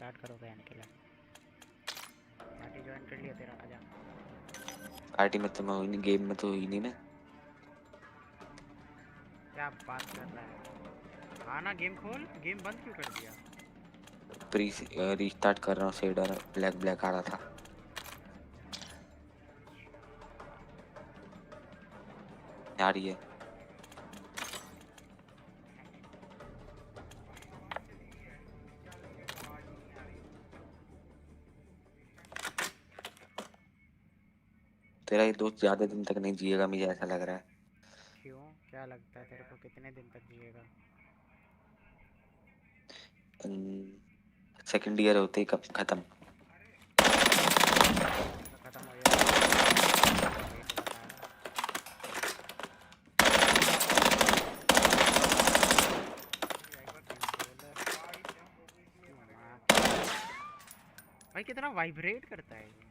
Start करो बहन के लिए। पार्टी ज्वाइन कर लिया तेरा, आजा। पार्टी में तो मैं हुई नहीं, गेम में तो हुई नहीं मैं। क्या बात कर रहा है? आना, गेम खोल। गेम बंद क्यों कर दिया? प्री रीस्टार्ट कर रहा हूँ, शेडर ब्लैक ब्लैक आ रहा था। आ रही है। तेरा ये दोस्त ज्यादा दिन तक नहीं जिएगा, मुझे ऐसा लग रहा है। क्यों, क्या लगता है तेरे को कितने दिन तक जिएगा? सेकंड ईयर होते ही कब खत्म। इसका खत्म हो जाएगा, वही तो बताया। भाई कितना वाइब्रेट करता है ये।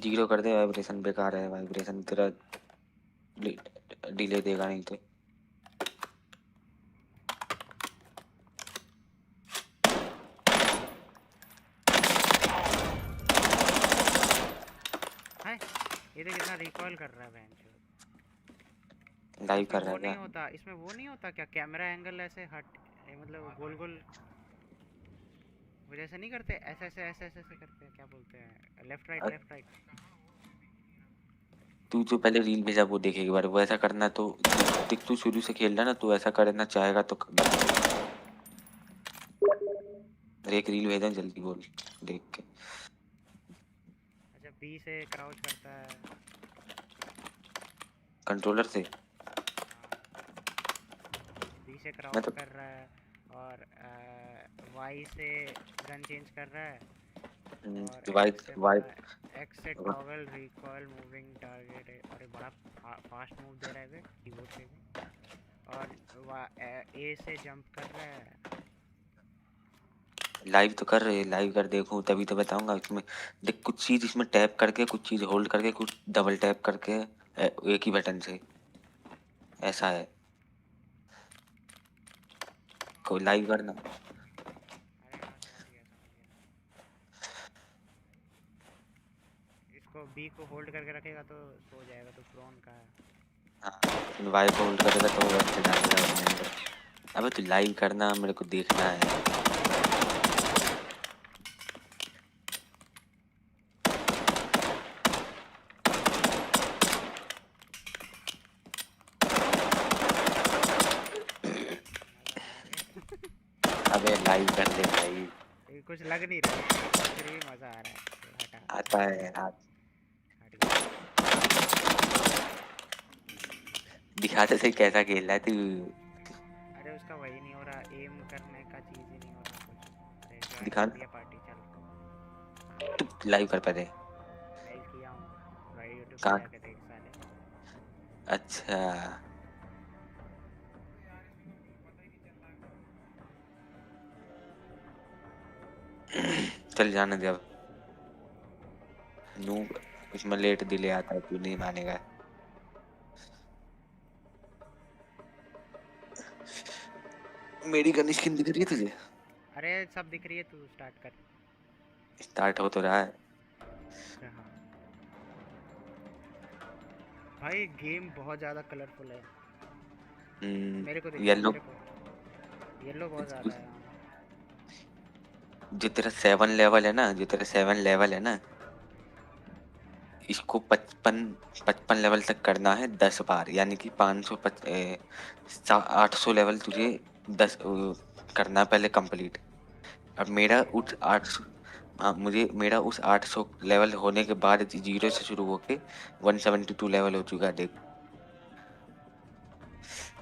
जीरो कर दे, वाइब्रेशन बेकार है, वाइब्रेशन तेरा डिले देगा नहीं तो। है, ये देख कितना रिकॉल कर रहा है बहन चोद। अच्छा लाइव इसमें कर रहा वो है नहीं क्या? होता, इसमें वो नहीं होता क्या, कैमरा एंगल ऐसे हट, मतलब गोल गोल, वो जैसे नहीं करते, ऐसे ऐसे ऐसे ऐसे ऐसे करते हैं, क्या बोलते हैं, लेफ्ट राइट अ- लेफ्ट राइट। तू जो पहले रील भेजा वो देखे एक बार, वो ऐसा करना तो। देख तू शुरू से खेल रहा ना, तू ऐसा करना चाहेगा तो बता। अरे एक रील भेजा जल्दी बोल, देख के। अच्छा, बी से क्राउच करता है। कंट्रोलर से। बी से मैं क्राउच तो कर रहा है, और वाई से गन चेंज कर रहा है, और वाइट एक्स से वाइट। पता है, एक्स से टॉगल रिकॉल मूविंग टारगेट है। अरे बड़ा फास्ट मूव दे रहा है बे कीबोर्ड से भी। और ए से जंप कर रहा है। लाइव तो कर रहे, लाइव कर देखूं तभी तो बताऊंगा इसमें। देख कुछ चीज इसमें टैप करके, कुछ चीज होल्ड करके, कुछ डबल टैप करके, एक ही बटन से। ऐसा है। कोई लाइव करना। अरे हाँ, समझ गया समझ गया। इसको बी को होल्ड करके रखेगा तो सो जाएगा, तो प्रोन का है। हाँ वाई को होल्ड करेगा तो वो ऐसे डालेगा अपने अंदर। अबे तू लाइव करना, मेरे को देखना है। मज़ा आ रहा है। अबे लाइव कर दे भाई। ये कुछ लग नहीं रहा है, फिर भी मज़ा आ रहा है। चल हटा, आता हट है गया, यार। हट गया। दिखाते सही कैसा खेल रहा है तू। अरे उसका वही नहीं हो रहा, एम करने का चीज़ ही नहीं हो रहा कुछ। अरे ज्वाइन दिखा। कर दिया पार्टी, चल। तू लाइव कर पहले। लाइव किया हूँ, भाई यूट्यूब पे कहाँ? जाके देख साले। अच्छा। चल जाने दे अब। नूब, उसमें लेट डिले आता है, तू नहीं मानेगा। मेरी गन स्किन दिख रही है तुझे? अरे सब दिख रही है, तू स्टार्ट कर। स्टार्ट हो तो रहा है। हाँ भाई, गेम बहुत ज़्यादा कलरफुल है। मेरे को दिख रहा है, येलो। मेरे को येलो बहुत ज़्यादा है, हाँ। जो तेरा 7 लेवल है ना, जो तेरा 7 लेवल है ना, इसको 55 55 लेवल तक करना है 10 बार, यानी कि 800 लेवल तुझे 10 करना है पहले कंप्लीट। अब मेरा उसके उस बाद 800, हाँ मुझे मेरा उस 800 लेवल होने के बाद जीरो से शुरू होके 172 लेवल हो चुका है देख।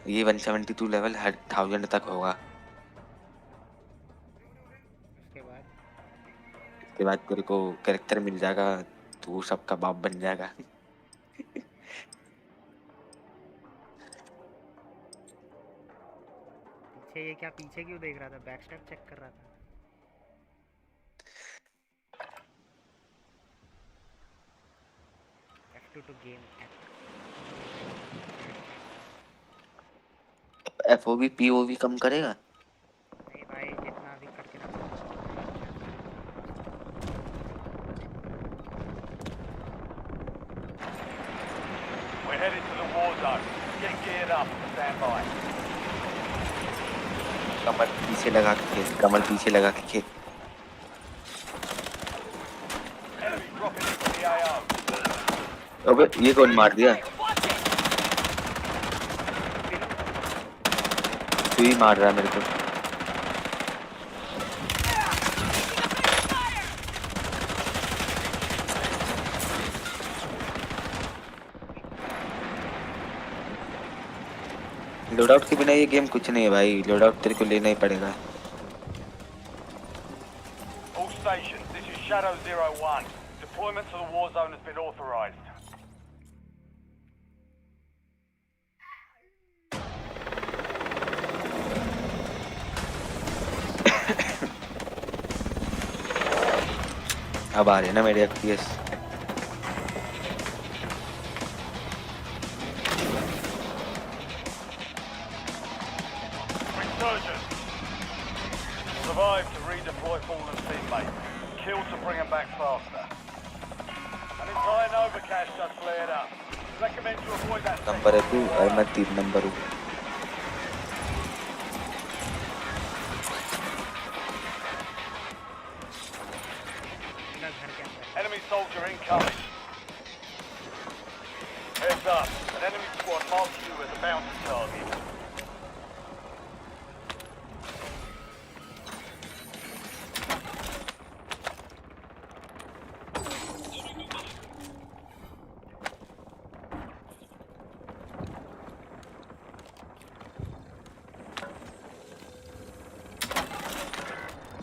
ये 172 लेवल हर 1000 तक होगा। उसके बाद इसके बाद तेरे को कैरेक्टर मिल जाएगा, तू सबका बाप बन जाएगा। पीछे, ये क्या पीछे क्यों देख रहा था, बैक स्टेप चेक कर रहा था। F2 to game tech। FOV POV कम करेगा? नहीं भाई, जितना भी करके रखो। We're headed to the war zone. Get geared up and stand by. कमर पीछे लगा के खेल, कमर पीछे लगा के खेल। Enemy dropping into the AO. अबे ये कौन मार दिया? तू ही मार रहा है मेरे को। लोडआउट के बिना ये गेम कुछ नहीं है भाई, लोडआउट तेरे को लेना ही पड़ेगा। All stations, this is Shadow 01. Deployment to the war zone has been authorized. अब आ रहे हैं ना मेरे FPS। Resurgence. Survive to redeploy fallen teammates. Kill to bring them back faster. An entire Nova cache just flared up. Recommend to avoid that number है तू और मैं 3 number हूँ। मेरा घर के अंदर। Enemy soldier incoming. Heads up. An enemy squad marks you as a bounty target.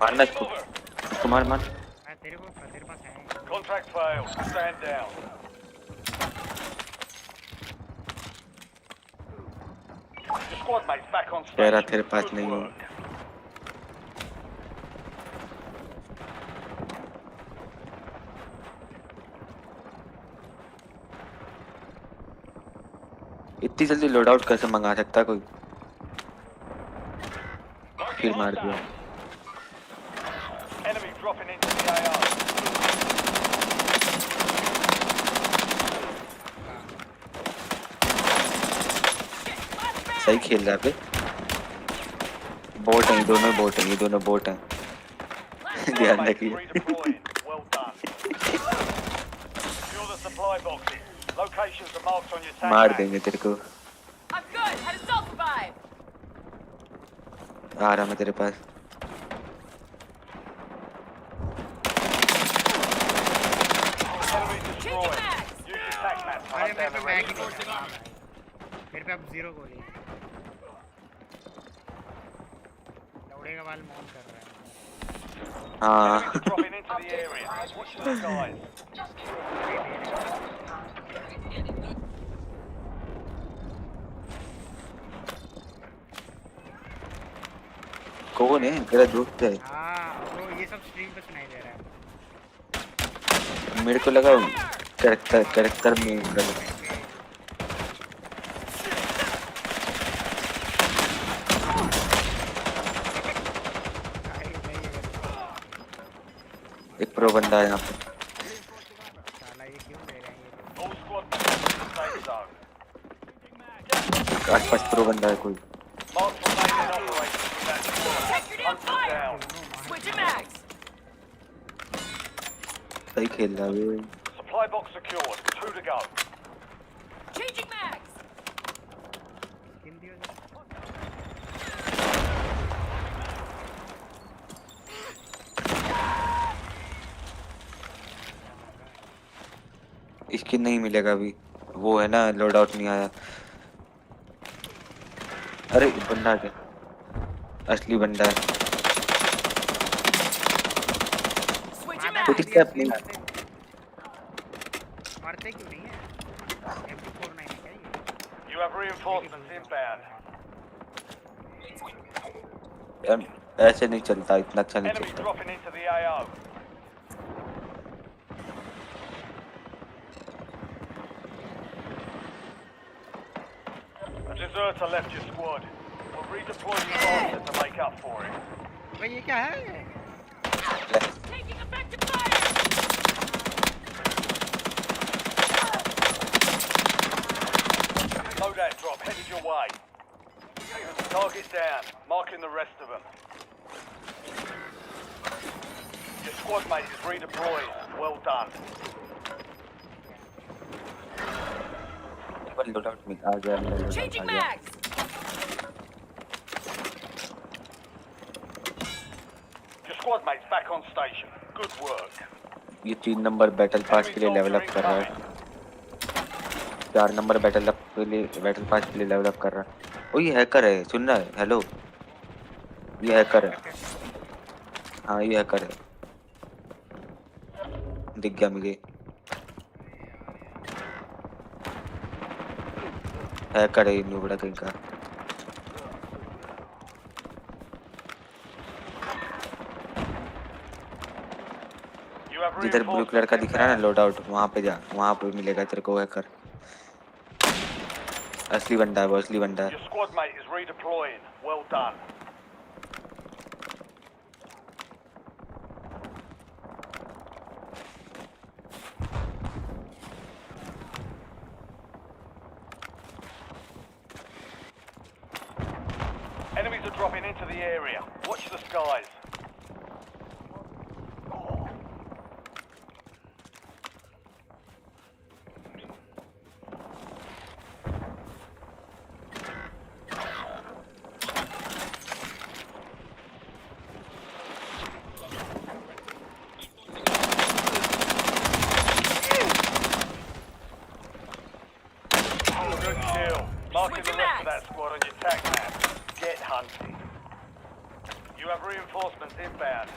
मारना इसको, मार मार। तेरे पास है। Contract failed. Stand down. Your squad mates back on कह रहा station. तेरे पास Good नहीं है। work. इतनी जल्दी लोडआउट कैसे मंगा सकता कोई? फिर मार दिया। Enemy dropping into the AO. सही खेल रहा है बे। बोट हैं, ये दोनों बोट हैं, ये दोनों बोट हैं। ध्यान Mates रखिए। redeploying. Well done. Secure the supply boxes. Locations are marked on your tag मार map. देंगे तेरे को। I'm good. Had a self revive. आ रहा मैं तेरे पास। Enemy Changing destroyed. mags. Use your tag map to अरे hunt मेरे down पे the bag rest he of नहीं the है। हाँ भाई, मेरे पे अब 0 गोली है। लौड़े का बाल मौन कर रहा है। हाँ Enemies are dropping into the area. Watch the skies. कौन है? तेरा दोस्त है? हाँ, वो ये सब स्ट्रीम पे सुनाई दे रहा है। मेरे को लगा कैरेक्टर में लगा। एक प्रो बंदा है यहाँ पे। साला ये क्यों ले रहे हैं ये लोग? All squad members in the safe zone. आसपास प्रो बंदा है कोई। Mark remaining operators with that squad. Check your damn Hunt them fire. down. Switching mags. सही खेल रहा है ये। Supply box secured. 2 to go. Changing mags. किन दियो जरा? स्किन नहीं मिलेगा अभी, वो है ना लोड आउट नहीं आया। अरे बंदा क्या, असली बंदा है। Switching मारना खुद mags. स्टेप नहीं। मरते क्यों नहीं है? MP49 है क्या ये? You have reinforcements inbound. यार ऐसे नहीं चलता, इतना अच्छा नहीं Enemy चलता। dropping into the AO. deserter left your squad. We'll redeploy you faster to make up for it. भाई ये क्या है? Taking effective fire! Loadout drop headed your way. Target down, marking the rest of them. Your squad mate is redeployed. Well done. Load में आ गया मेरा load Changing आ गया mags! Your squad mate's back on station. Good work. ये 3 number battle pass के लिए level up कर रहा है 4 नंबर बैटल पास के लिए लेवल अप कर रहा है ओ ये हैकर है सुन रहा है हेलो ये हैकर है हाँ ये हैकर है दिख गया मुझे हैकर है नुबड़ा कहीं का You have जिधर ब्लू कलर का दिख रहा है ना लोड आउट वहाँ पे जा वहाँ पे मिलेगा तेरे को हैकर असली बंदा है वो असली बंदा है Your squad mate is redeploying. Well done. Enemies are dropping into the area. Watch the skies. Good kill. Marking the rest of that squad on your tac map. Get hunting. You have reinforcements inbound.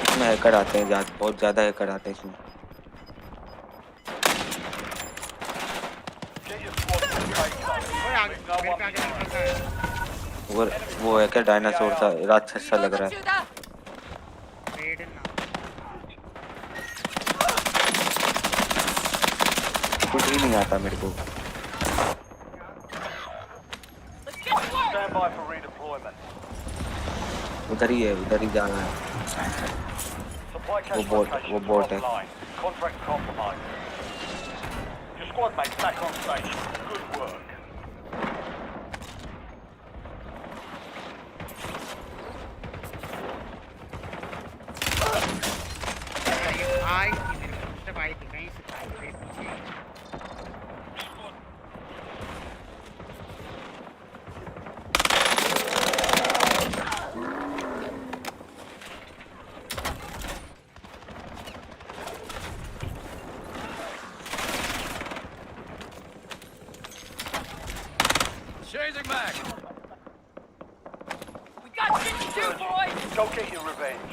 इसमें hacker आते हैं बहुत ज़्यादा hacker आते हैं इसमें Get your squad to the safe zone. ओए आगे Leave no मेरे one पे आगे behind. निकल रहा है वो हैकर डायनासोर सा राक्षस सा लग रहा है रेड ना कुछ ही नहीं आता मेरे को Let's get to work! Stand by for redeployment. उधर ही जाना है Supply cache वो location बोट है offline. Contract compromised. Your squad mate's back on station. Good work. ये आई थी मेरे को जब आई थी कहीं से आई थी पीछे Changing mag. We got shit to do, boys! Go get your revenge.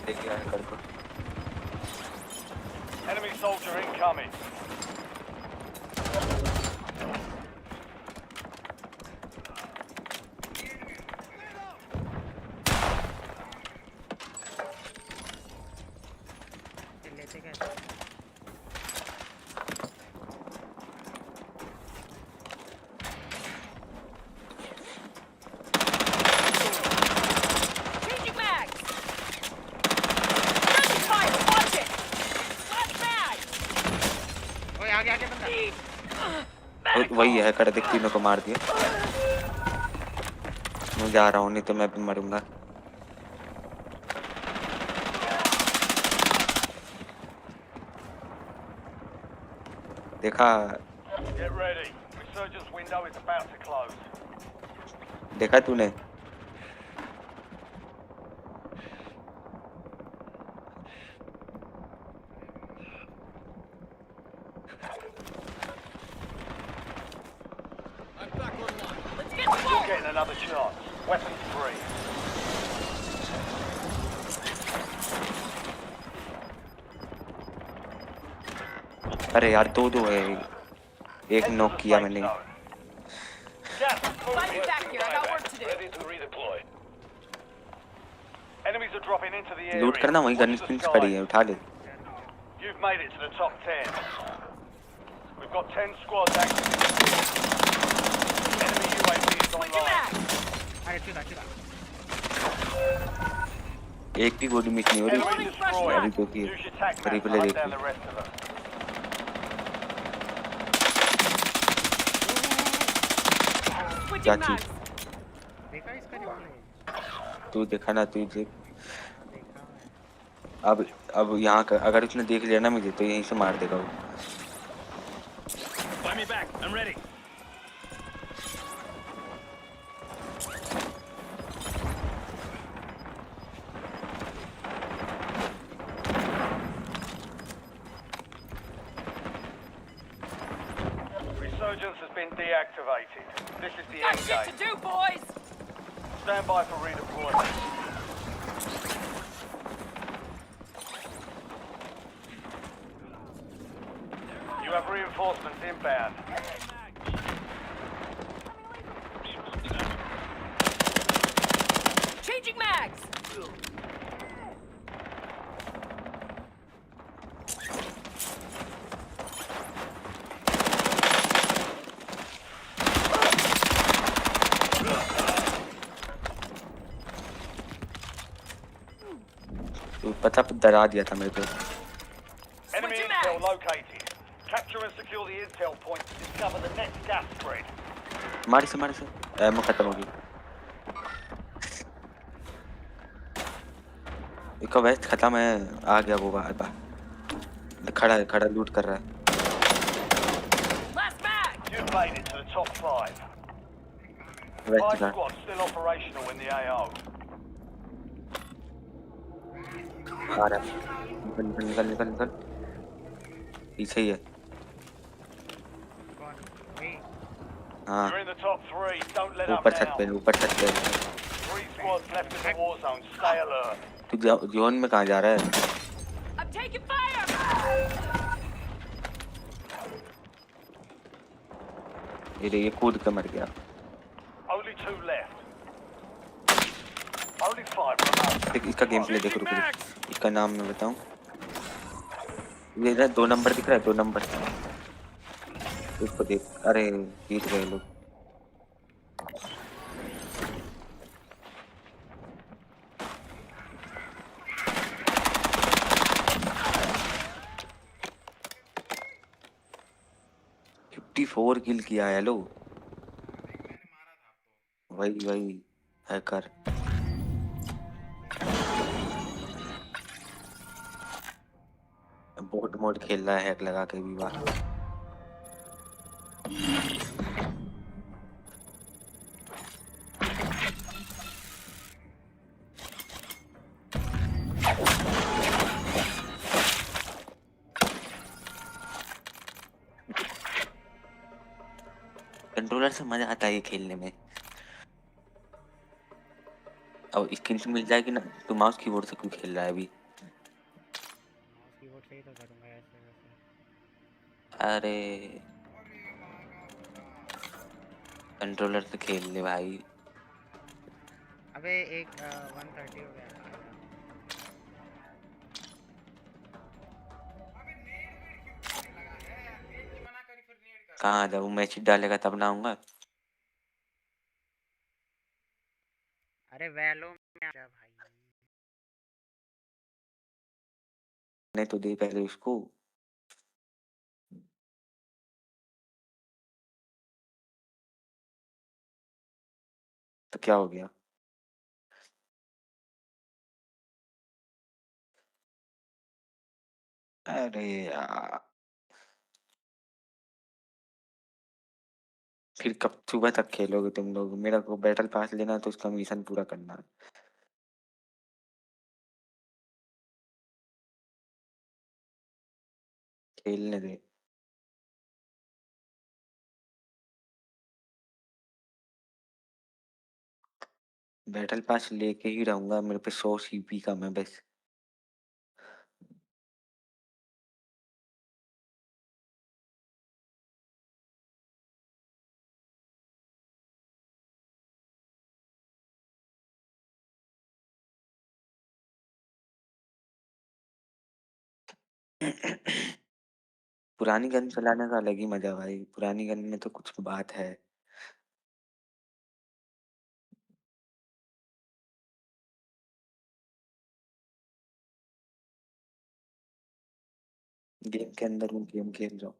देखिए हैकर को Enemy soldier incoming. लेते कैसे Changing mags! Friendly fire! Watch it! Last mag! ओए आगे बंदा वही हैकर देख तीनों को मार दिया मैं जा रहा हूँ नहीं तो मैं भी मरूंगा देखा Get ready. Resurgence window is about to close. देखा तूने Let's get to You're work! getting another chance. Weapons free. अरे यार दो है एक Head to नॉक the किया safe मैंने zone. Gas is moving. Find me back here, I got work to do. Ready to redeploy. Enemies are dropping into the area. लूट करना, वहीं गन Watch the स्किन्स पड़ी है, skies. उठा ले. You've made it to the top 10. We've got 10 squads active. Enemy UAV is Switching online. back. अरे चुदा चुदा. एक भी गोली मिस नहीं हो रही. Enemy destroyed. अभी क्योंकि Use your tac map to replay hunt देख down ली. the rest of them. Switching Chachi. mags. देखा इसका रिप्ले? तू देखा ना, तू देख. देखा है. अब यहाँ का अगर उसने देख लिया ना मुझे, तो यहीं से मार देगा वो. Buy me back. I'm ready. Resurgence has been deactivated. This is the Got end shit game. to do, boys. Stand by for redeployment. You have reinforcements inbound. Changing mags. तो पता डरा दिया था मेरे को. Enemy Switching intel mags. located. Capture and secure the intel point to discover the next gas spread. मार से ammo खत्म हो गई. एक वेस्ट खत्म है. आ गया वो बाहर. खड़ा लूट कर रहा है. Last mag. You've made it to the top 5. Waste 5 का. squads still operational in the AO. आ रहा है. निकल. पीछे ही है. कौन? वही. हाँ, You're in the top 3. Don't let up ऊपर छत पे. now. 3 squads left in the war zone. Stay alert. तू जोन में कहाँ जा रहा है? I'm taking fire. ये कूद के मर गया. Only 2 left. Only 5 remain. देख इसका गेम प्ले देखो. रुको, इसका नाम मैं बताऊं. ये ना 2 नंबर दिख रहा है. 2 नंबर इसको देख. अरे जीत गए लोग. फोर किल किया है. लो वही हैकर. बोट मोड खेल रहा है हैक लगा के भी. वाह. कंट्रोलर से मजा आता है ये खेलने में. अब स्क्रीन से मिल जाएगी ना. तो माउस कीबोर्ड से क्यों खेल रहा है अभी? माउस कीबोर्ड से ही तो करूँगा ऐसे वैसे. अरे कंट्रोलर से खेल ले भाई. अबे एक 130 हो गया. कहाँ जाऊँ? मैच डालेगा तब ना आऊंगा. अरे वैलो में आजा भाई. नहीं तो दे पहले उसको. तो क्या हो गया? अरे यार, फिर कब सुबह तक खेलोगे तुम लोग? मेरा को बैटल पास लेना है तो उसका मिशन पूरा करना है. खेलने दे. बैटल पास लेके ही रहूंगा. मेरे पे 100 सीपी कम है बस. पुरानी गन चलाने का अलग ही मजा भाई, पुरानी गन में तो कुछ बात है। गेम के अंदर हूँ, गेम खेल रहा हूँ।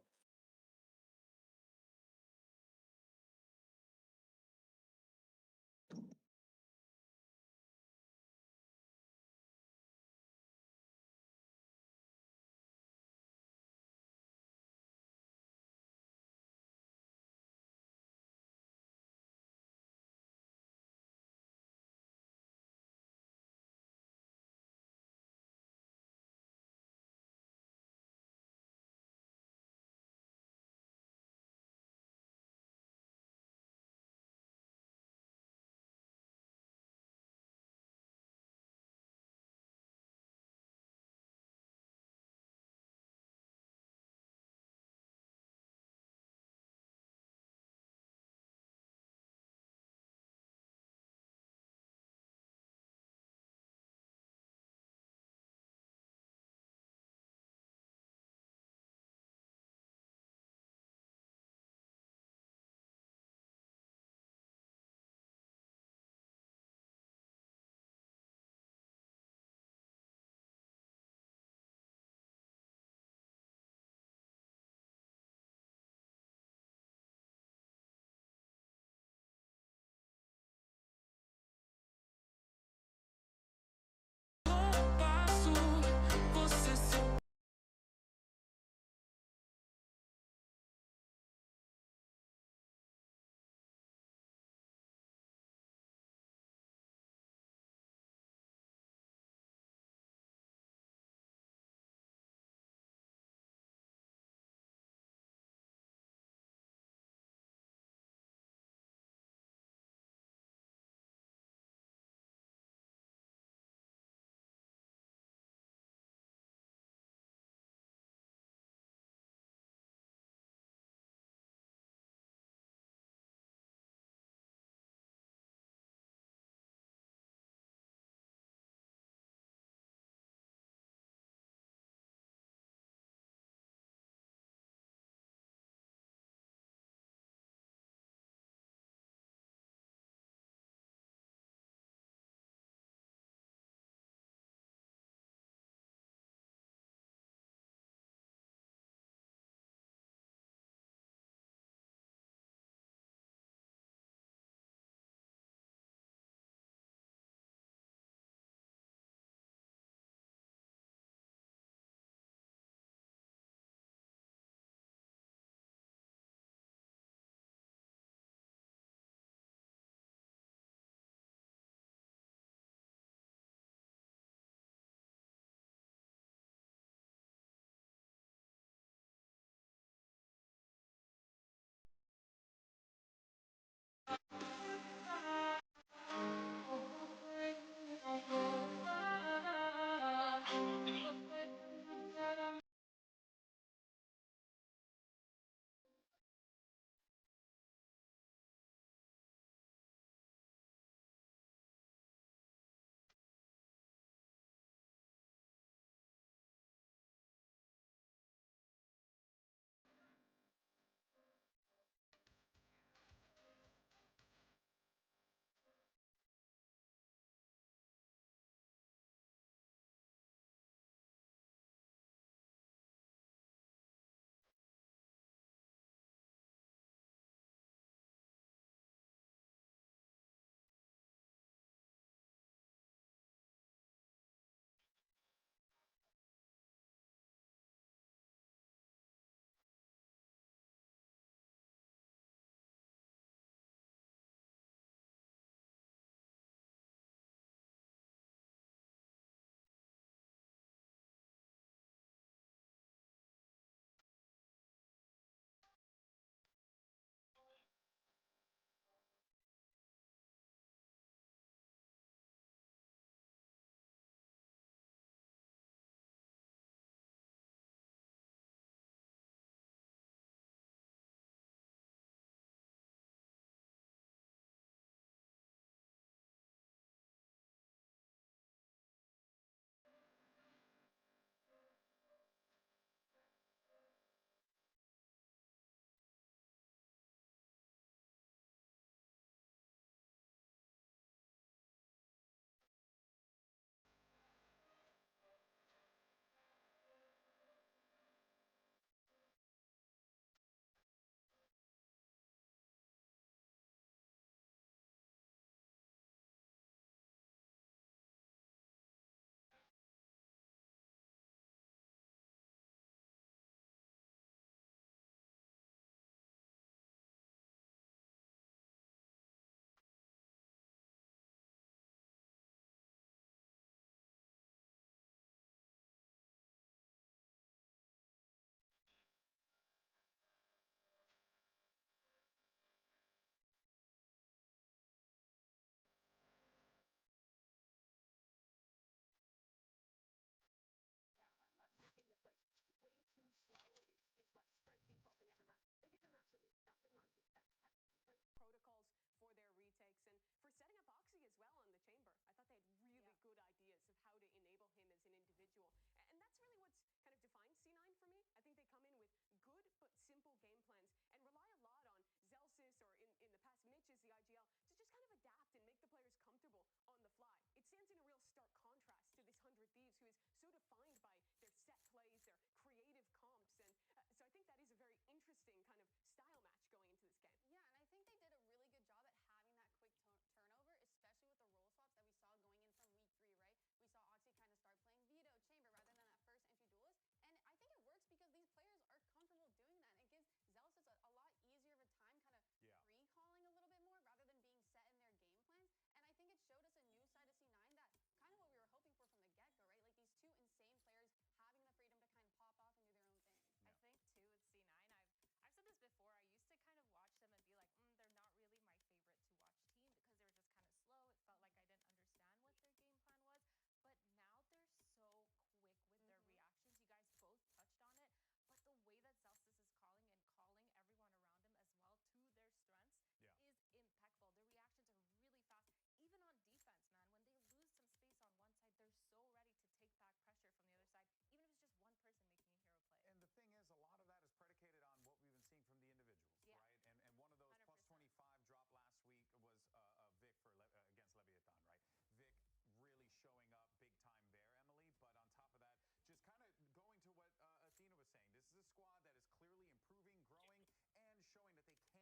is a squad that is clearly improving, growing, and showing that they can match that pace. Yeah,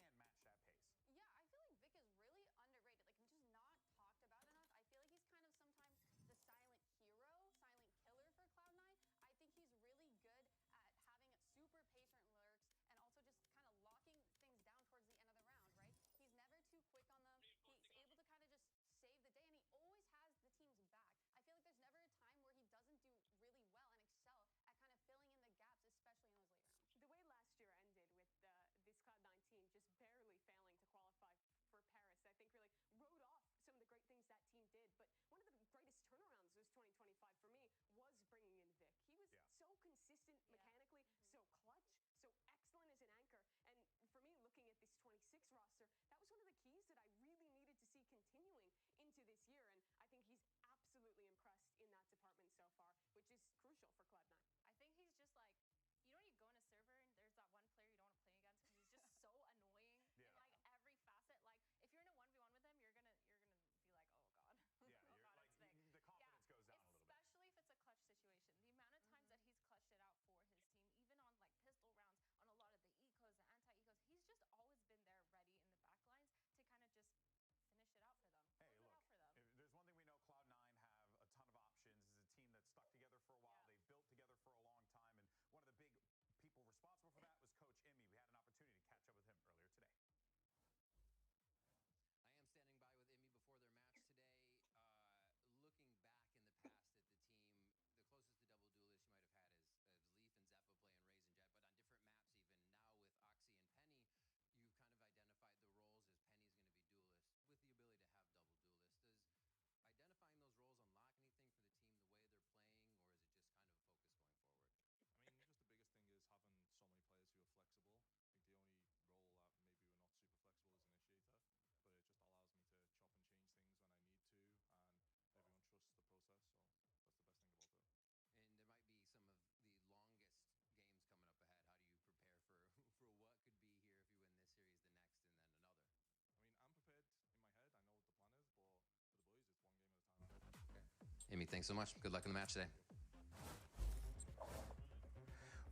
I feel like Vic is really underrated, like just not talked about enough. I feel like he's kind of sometimes the silent hero, silent killer for Cloud9. I think he's really good at having super patient lurks and also just kind of locking things down towards the end of the round, right? He's never too quick on them. He's able to kind of just save the day, and he always has the team's back. I feel like there's never a time where he doesn't do really well and excel at kind of filling in the gaps, especially in those late rounds. The way last year ended with this Cloud9 team just barely failing to qualify for Paris, I think really wrote off some of the great things that team did. But one of the greatest turnarounds was 2025 for me was bringing in Vic. He was so consistent mechanically, so clutch, so excellent as an anchor. And for me, looking at this 26 roster, that was one of the keys that I really needed to see continuing into this year. And I think he's absolutely impressed in that department so far, which is crucial for Cloud9. I think he's just like, you know, you go in a server and there's that one player you don't want to play against because he's just so annoying in like every facet. Like if you're in a 1v1 with him, you're gonna be like, oh god. Yeah, oh you're god, like it's Vic. the confidence goes down a little bit. Especially if it's a clutch situation. The amount of times that he's clutched it out for his team, even on like pistol rounds, on a lot of the ecos, the anti-ecos, he's just always been there ready in the back lines to kind of just finish it out for them. Hey, look, if there's one thing we know Cloud9 have a ton of options. This is a team that stuck together for a while. They've built together for a long time. And one of the big people responsible for that was Coach Emmy. We had an opportunity to catch up with him earlier today. I am standing by with Emmy before their match today. Looking back in the past at the team, the closest to double duelist you might have had is Leaf and Zeppa playing Raze and Jet, but on different maps even. Now with Oxy and Penny, you've kind of identified the roles as Penny's going to be duelist with the ability to have double duelist. Does identifying those roles unlock anything for the team, the way they're playing, or is it just kind of a focus going forward? I mean, just the biggest thing is having so many players who are flexible. I think the only role that maybe we're not super flexible is initiator, but it just allows me to chop and change things when I need to, and everyone trusts the process, so that's the best thing about it. And there might be some of the longest games coming up ahead. How do you prepare for what could be here if you win this series, the next, and then another? I mean, I'm prepared in my head. I know what the plan is, but for the boys, it's one game at a time. Okay. Amy, thanks so much. Good luck in the match today.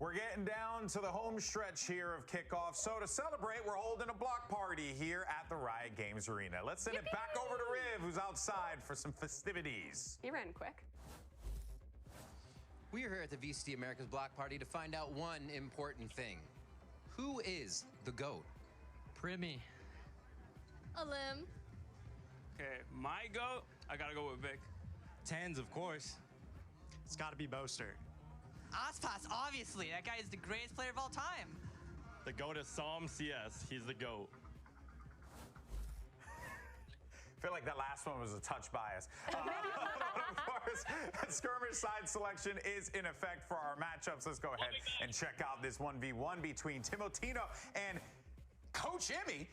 We're getting down to the home stretch here of kickoff. So to celebrate, we're holding a block party here at the Riot Games Arena. Let's send it back over to Riv, who's outside for some festivities. He ran quick. We are here at the VCT America's block party to find out one important thing. Who is the GOAT? Primi. Alim. Okay, my GOAT, I gotta go with Vic. Tens, of course. It's gotta be Boaster. Aspas, obviously. That guy is the greatest player of all time. The GOAT is Psalm CS. He's the GOAT. I feel like that last one was a touch bias. Of course, skirmish side selection is in effect for our matchups. Let's go ahead and check out this 1v1 between Timotino and Coach Emmy.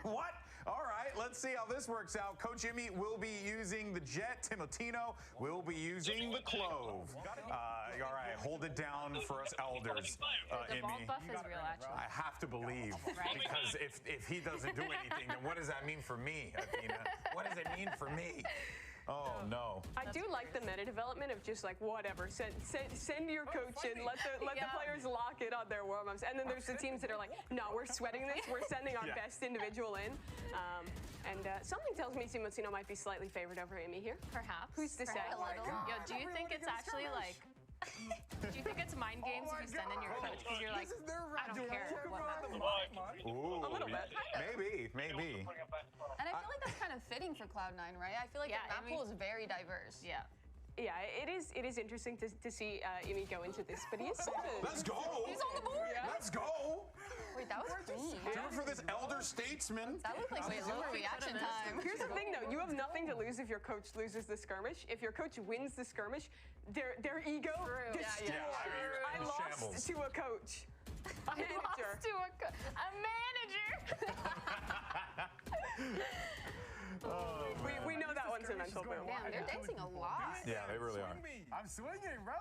What? All right, let's see how this works out. Coach Emmy will be using the Jet. Timotino will be using the Clove. All right, hold it down for us elders. The ball Emmy, buff is real, actually. I have to believe, Right? because if he doesn't do anything, then what does that mean for me, Athena? What does it mean for me? Oh no! I do like the meta development of just like whatever. Send your coach in. Let the players lock it on their warm-ups. And then there's the teams that are like, no, we're sweating this. We're sending our best individual in. And something tells me Timotino might be slightly favored over Amy here. Perhaps. Who's to say? A little. Yo, do you think it's actually like? Do you think it's mind games if you send in your coach because you're like, I don't care what happens? Ooh, a little bit. Maybe. And I feel like that's kind of fitting for Cloud9, right? I feel like the map pool is very diverse. Yeah. Yeah, it is interesting to see Emi go into this, but he is solid. Let's go! He's on the board! Yeah. Let's go! Wait, that was clean. Do it for this elder statesman. That looked like some lower reaction time. Here's the thing, though. You have nothing to lose if your coach loses the skirmish. If your coach wins the skirmish, their ego destroyed. I lost to a coach. A manager. We know that one's a mental boom. Damn, they're dancing a lot. Yeah, they really are. I'm swinging, bro.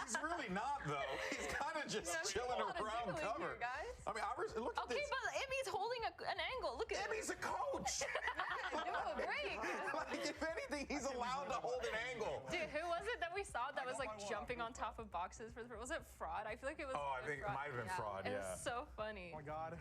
He's really not, though. He's kind of just chilling around cover. I mean, look at this. Okay, but Emmy's holding an angle. Look at Emmy's a coach. Do a break. Like, if anything, he's allowed to hold an angle. Dude, who was it that we saw that was like jumping on top of boxes? Was it Fraud? I feel like it was. Oh, I think it might have been Fraud, It yeah. was so funny. Oh my God.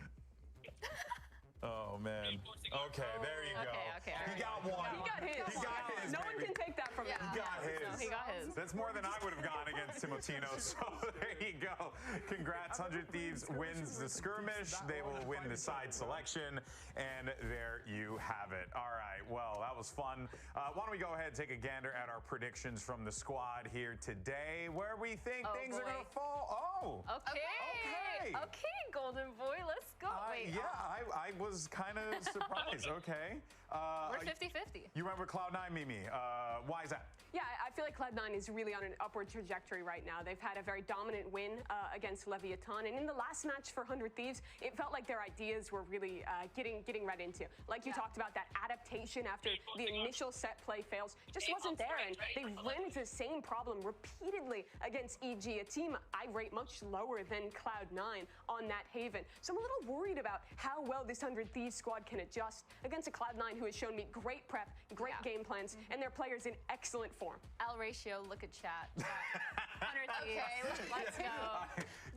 Oh, man. Okay, there you go. Okay. He got one. He got his. He got his, No one baby. can take that from him. He got his. No, he got his. That's more than I would have gotten against Timotino. So there you go. Congrats. 100 Thieves wins the skirmish. They will win the side selection. And there you have it. All right. Well, that was fun. Why don't we go ahead and take a gander at our predictions from the squad here today, where we think things are going to fall. Oh. Okay, Golden Boy. Let's go. Wait. Yeah, I was kind of surprised. Okay. We're 50-50. You remember Cloud9, Mimi? Why is that? Yeah, I feel like Cloud9 is really on an upward trajectory right now. They've had a very dominant win against Leviathan, and in the last match for 100 Thieves, it felt like their ideas were really getting right into. Like you talked about, that adaptation after the initial set play fails just wasn't there, and they ran into the same problem repeatedly against EG, a team I rate much lower than Cloud9 on that Haven. So I'm a little worried about how well this 100 Thieves squad can adjust against a Cloud9 who has shown me great prep, great game plans, and their players in excellent form. L ratio, look at chat. 100 Thieves. Okay, let's go.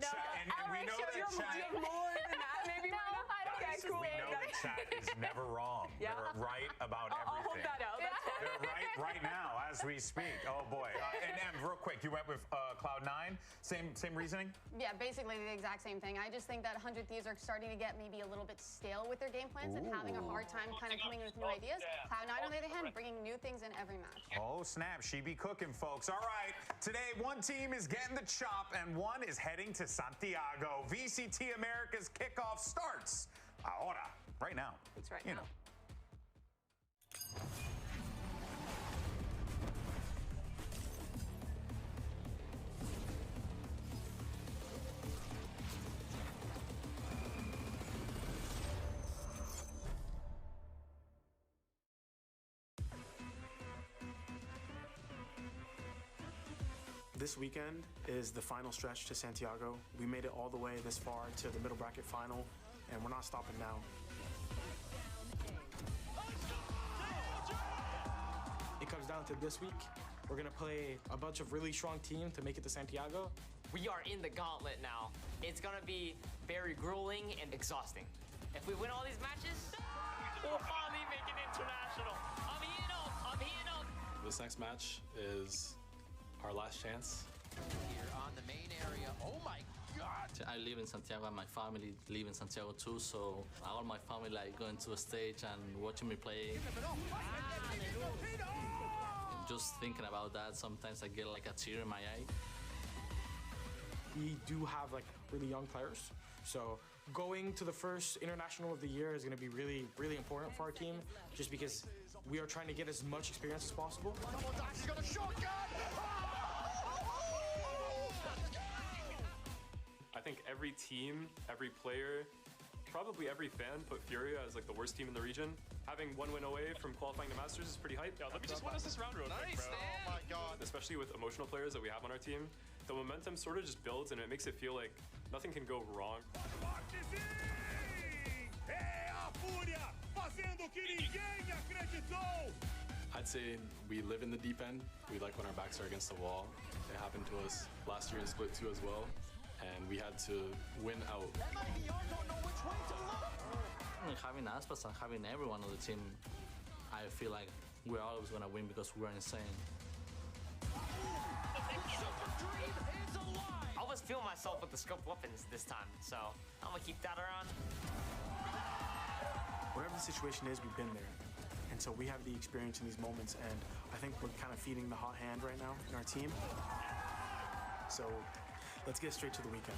No, and we know that You have more than that, maybe? No, I don't Okay, think cool. We know that chat is never wrong. Yeah. They're right about I'll hold everything. that out. That's fine. They're right now as we speak. Oh boy. And real quick, you went with Cloud9. Same reasoning? Yeah, basically the exact same thing. I just think that 100 Thieves are starting to get maybe a little bit stale with their game plans and having a hard time kind of coming with new ideas. Cloud9, on the other hand, bringing new things in every match. Oh, snap. She be cooking, folks. All right. Today, one team is getting the chop and one is heading to Santiago. VCT America's kickoff starts ahora, right now. That's right You now. know. This weekend is the final stretch to Santiago. We made it all the way this far to the middle bracket final, and we're not stopping now. It comes down to this week. We're gonna play a bunch of really strong teams to make it to Santiago. We are in the gauntlet now. It's gonna be very grueling and exhausting. If we win all these matches, we'll finally make it international. I'm heating up. This next match is our last chance. Here on the main area. Oh my God! I live in Santiago and my family live in Santiago too, so all my family like going to a stage and watching me play. Just thinking about that, sometimes I get like a tear in my eye. We do have like really young players, so going to the first international of the year is gonna be really, really important for our team, just because we are trying to get as much experience as possible. He's got a shotgun! I think every team, every player, probably every fan put Furia as like the worst team in the region. Having one win away from qualifying to Masters is pretty hype. Yeah, let me just win us this round real quick, bro. Oh my God. Especially with emotional players that we have on our team, the momentum sort of just builds and it makes it feel like nothing can go wrong. I'd say we live in the deep end. We like when our backs are against the wall. It happened to us last year in Split 2 as well, and we had to win out. Having Aspas and having everyone on the team, I feel like we're always gonna win because we're insane. I was feeling myself with the scope weapons this time, so I'm gonna keep that around. Whatever the situation is, we've been there. And so we have the experience in these moments, and I think we're kind of feeding the hot hand right now in our team. So let's get straight to the weekend.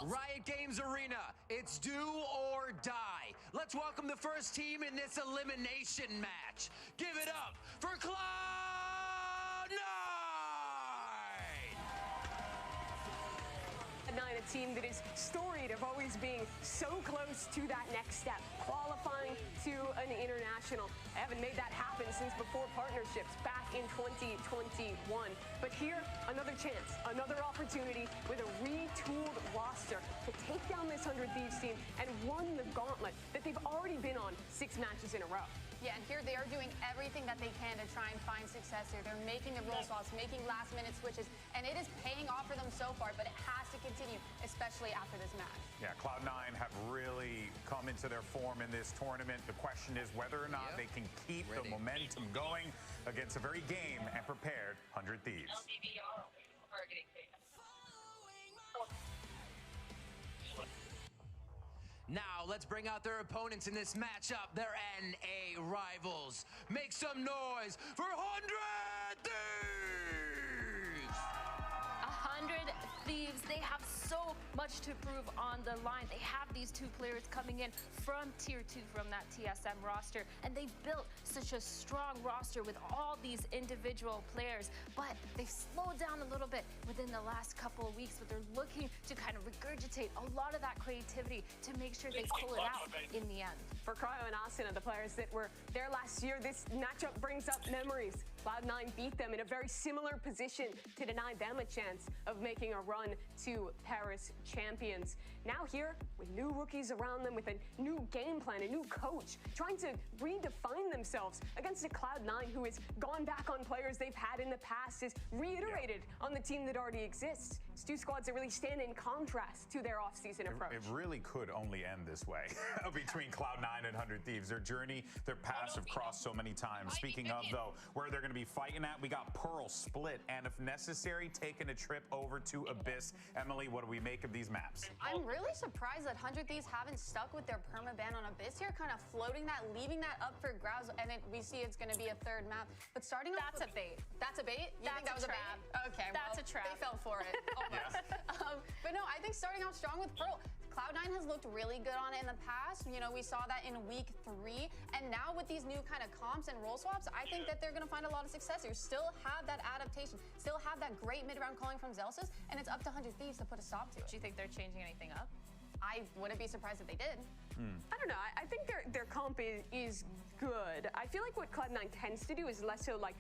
Riot Games Arena, it's do or die. Let's welcome the first team in this elimination match. Give it up for Cloud9! Cloud9, a team that is storied of always being so close to that next step, qualifying to an international. They haven't made that happen since before partnerships back in 2021. But here, another chance, another opportunity with a retooled roster to take down this 100 Thieves team and run the gauntlet that they've already been on 6 matches in a row. Yeah, and here they are doing everything that they can to try and find success here. They're making the role swaps, making last-minute switches, and it is paying off for them so far, but it has to continue, especially after this match. Yeah, Cloud9 have really come into their form in this tournament. The question is whether or not they can keep the momentum going against a very game and prepared 100 Thieves. Now, let's bring out their opponents in this matchup, their NA rivals. Make some noise for 100 Thieves! 100 Thieves, they have so much to prove on the line. They have these 2 players coming in from Tier 2 from that TSM roster, and they've built such a strong roster with all these individual players, but they've slowed down a little bit within the last couple of weeks, but they're looking to kind of regurgitate a lot of that creativity to make sure they pull it out in the end. For Cryo and Asuna, the players that were there last year, this matchup brings up memories. Cloud9 beat them in a very similar position to deny them a chance of making a run to Paris champions. Now here, with new rookies around them, with a new game plan, a new coach, trying to redefine themselves against a Cloud9 who has gone back on players they've had in the past, has reiterated on the team that already exists. These 2 squads that really stand in contrast to their offseason approach. It really could only end this way between Cloud9 and 100 Thieves. Their journey, their paths have crossed so many times. Speaking of, though, where they're going to be fighting at, we got Pearl split, and if necessary, taking a trip over to Abyss. Emily, what do we make of these maps? I'm really surprised that 100 Thieves haven't stuck with their permaban on Abyss here, kind of floating that, leaving that up for grabs, and we see it's going to be a 3rd map. But starting off That's a bait. That's a bait? You think that was a trap? Okay, That's well, a trap. They fell for it, almost. But no, I think starting off strong with Pearl. Cloud9 has looked really good on it in the past. You know, we saw that in week 3. And now with these new kind of comps and role swaps, I think that they're going to find a lot of success here. Still have that adaptation. Still have that great mid-round calling from Zelsis. And it's up to 100 Thieves to put a stop to it. Do you think they're changing anything up? I wouldn't be surprised if they did. I don't know. I think their comp is good. I feel like what Cloud9 tends to do is less so like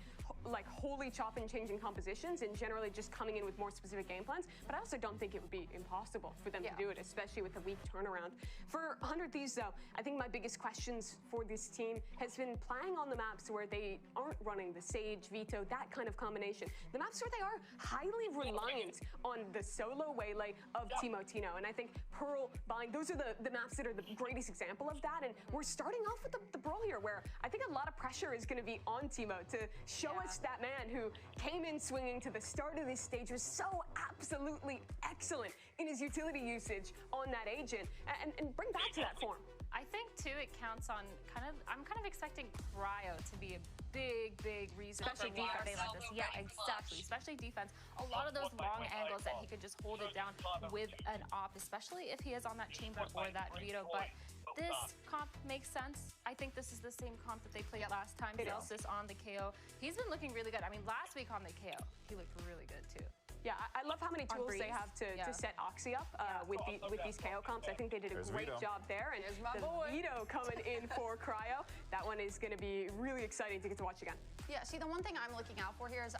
wholly chop and changing compositions and generally just coming in with more specific game plans. But I also don't think it would be impossible for them to do it, especially with a weak turnaround. For 100 Thieves, though, I think my biggest questions for this team has been playing on the maps where they aren't running the Sage, Veto, that kind of combination. The maps where they are highly reliant on the solo waylay of Teemo Tino. And I think Pearl, Bind, those are the maps that are the greatest example of that. And we're starting off with the Brawl here, where I think a lot of pressure is going to be on Teemo to show us that man who came in swinging to the start of this stage, was so absolutely excellent in his utility usage on that agent, and bring back to that form. I think too it counts on I'm kind of expecting Cryo to be a big reason Especially for why defense. they let this. Yeah, exactly. Especially defense. A lot of those long angles that he could just hold it down with an op, especially if he is on that chamber or that veto. But this comp makes sense. I think this is the same comp that they played last time. Zelsis on the KO. He's been looking really good. I mean, last week on the KO, he looked really good too. Yeah, I love how many tools they have to set Oxy up with these KO comps. I think they did a great job there. And the Veto coming in for Cryo. That one is going to be really exciting to get to watch again. Yeah, see, the one thing I'm looking out for here is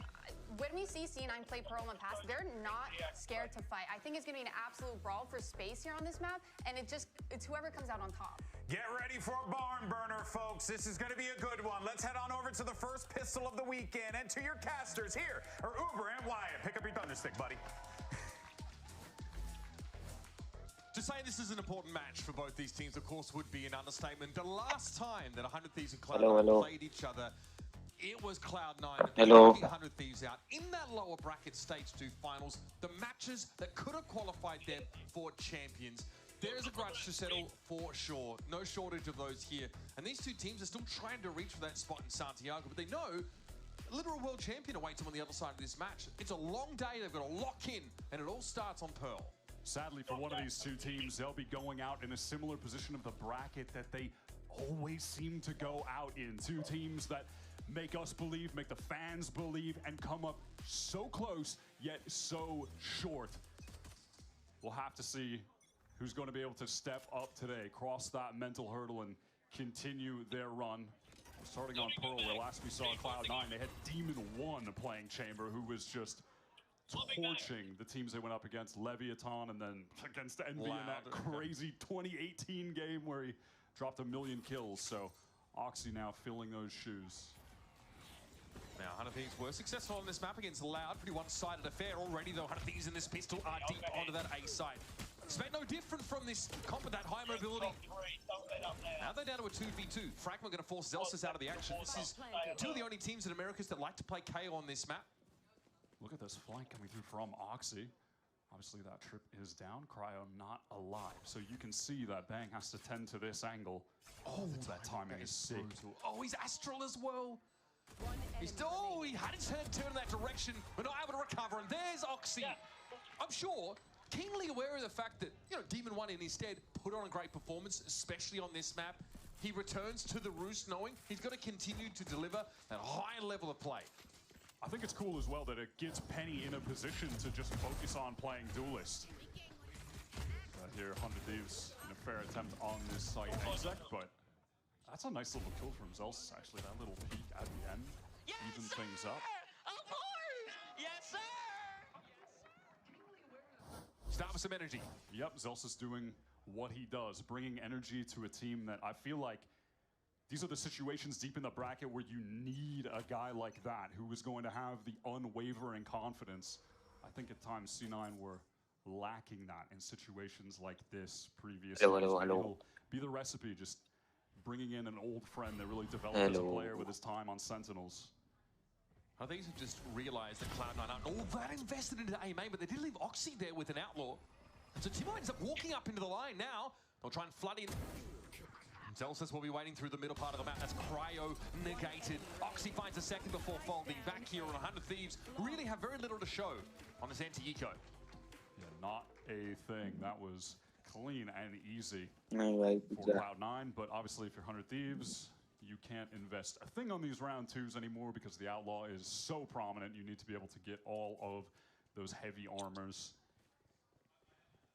when we see C9 play Pearl in the past, they're not scared to fight. I think it's going to be an absolute brawl for space here on this map, and it's whoever comes out on top. Get ready for a barn burner, folks. This is going to be a good one. Let's head on over to the first pistol of the weekend, and to your casters. Here are Uber and Wyatt. Pick up your thunderstick, buddy. To say this is an important match for both these teams, of course, would be an understatement. The last time that 100 Thieves and Cloud9 played each other, it was Cloud9 knocking 100 Thieves out in that lower bracket stage 2 finals. The matches that could have qualified them for champions. There's a grudge to settle for sure. No shortage of those here. And these two teams are still trying to reach for that spot in Santiago, but they know a literal world champion awaits them on the other side of this match. It's a long day. They've got to lock in, and it all starts on Pearl. Sadly, for one of these two teams, they'll be going out in a similar position of the bracket that they always seem to go out in. Two teams that make us believe, make the fans believe, and come up so close, yet so short. we'll have to see who's going to be able to step up today, cross that mental hurdle, and continue their run. Starting on Pearl, where last we saw Cloud9, they had Demon 1 playing Chamber, who was just torching the teams they went up against, Leviathan, and then against Envy in that crazy 2018 game where he dropped 1 million kills. So Oxy now filling those shoes. Now, 100 Thieves were successful on this map against Loud. Pretty one-sided affair already, though. 100 Thieves in this pistol are deep onto that A side. Expect no different from this comp with that high mobility. Now they're down to a 2v2. Fragment going to force Zelsis out of the action. This is two of the only teams in Americas that like to play KO on this map. Look at this flank coming through from Oxy. Obviously that trip is down. Cryo not alive. So you can see that Bang has to tend to this angle. Oh, that timing is sick. Oh, he's Astral as well. He had his head turned in that direction, but not able to recover. And there's Oxy. I'm sure, keenly aware of the fact that, you know, Demon 1 instead put on a great performance, especially on this map. He returns to the Roost knowing he's going to continue to deliver that high level of play. I think it's cool as well that it gets Penny in a position to just focus on playing Duelist. Right here, 100 Thieves in a fair attempt on this site exec, but that's a nice little kill from Zelsis, actually. That little peek at the end, even things up. Yes, sir! Start with some energy. Yep, Zelsis doing what he does, bringing energy to a team that I feel like these are the situations deep in the bracket where you need a guy like that who is going to have the unwavering confidence. I think at times C9 were lacking that in situations like this previously. Hello. Be the recipe, just bringing in an old friend that really developed as a player with his time on Sentinels. I think have just realized that Cloud9 aren't all that invested into A main, but they did leave Oxy there with an outlaw. And so Timo ends up walking up into the line now. They'll try and flood in. Zelsis will be waiting through the middle part of the map. That's Cryo negated. Oxy finds a second before folding back here on 100 Thieves. Really have very little to show on this anti-eco. Yeah, not a thing. That was clean and easy for Cloud9, but obviously if you're 100 Thieves, you can't invest a thing on these round twos anymore because the outlaw is so prominent. You need to be able to get all of those heavy armors.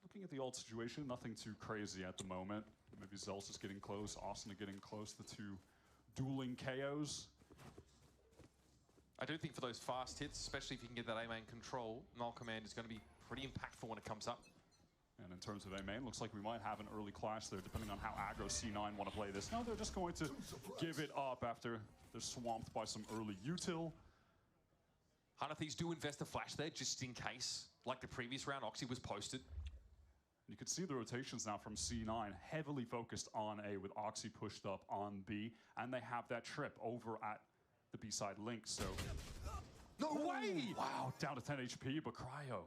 Looking at the ult situation, nothing too crazy at the moment. Maybe Zelsis is getting close, Austin getting close, the two dueling KOs. I do think for those fast hits, especially if you can get that A main control, Null Command is going to be pretty impactful when it comes up. And in terms of A main, looks like we might have an early clash there, depending on how aggro C9 want to play this. No, they're just going to give it up after they're swamped by some early util. 100 Thieves do invest a flash there, just in case. Like the previous round, Oxy was posted. You can see the rotations now from C9, heavily focused on A with Oxy pushed up on B, and they have that trip over at the B side link, so... No way! Wow, down to 10 HP, but Cryo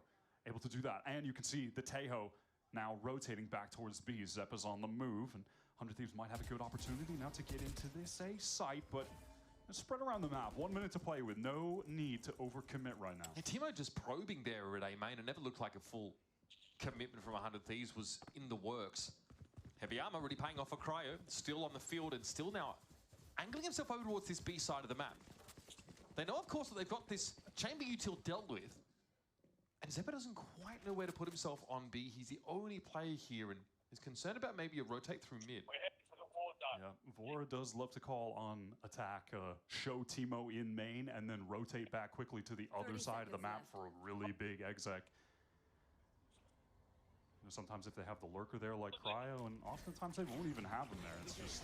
able to do that. And you can see the Tejo now rotating back towards B. Zeppa's on the move, and 100 Thieves might have a good opportunity now to get into this A site, but spread around the map. 1 minute to play with, no need to overcommit right now. And Timo just probing there at A main. It never looked like a full commitment from 100 Thieves was in the works. Heavy armor really paying off for Cryo, still on the field and still now angling himself over towards this B side of the map. They know, of course, that they've got this chamber util dealt with, and Zeppa doesn't quite know where to put himself on B. He's the only player here and is concerned about maybe a rotate through mid. Yeah, Vora does love to call on attack, show Timo in main, and then rotate back quickly to the other side of the map for a really big exec. Sometimes if they have the lurker there like Cryo, and oftentimes they won't even have them there. It's just...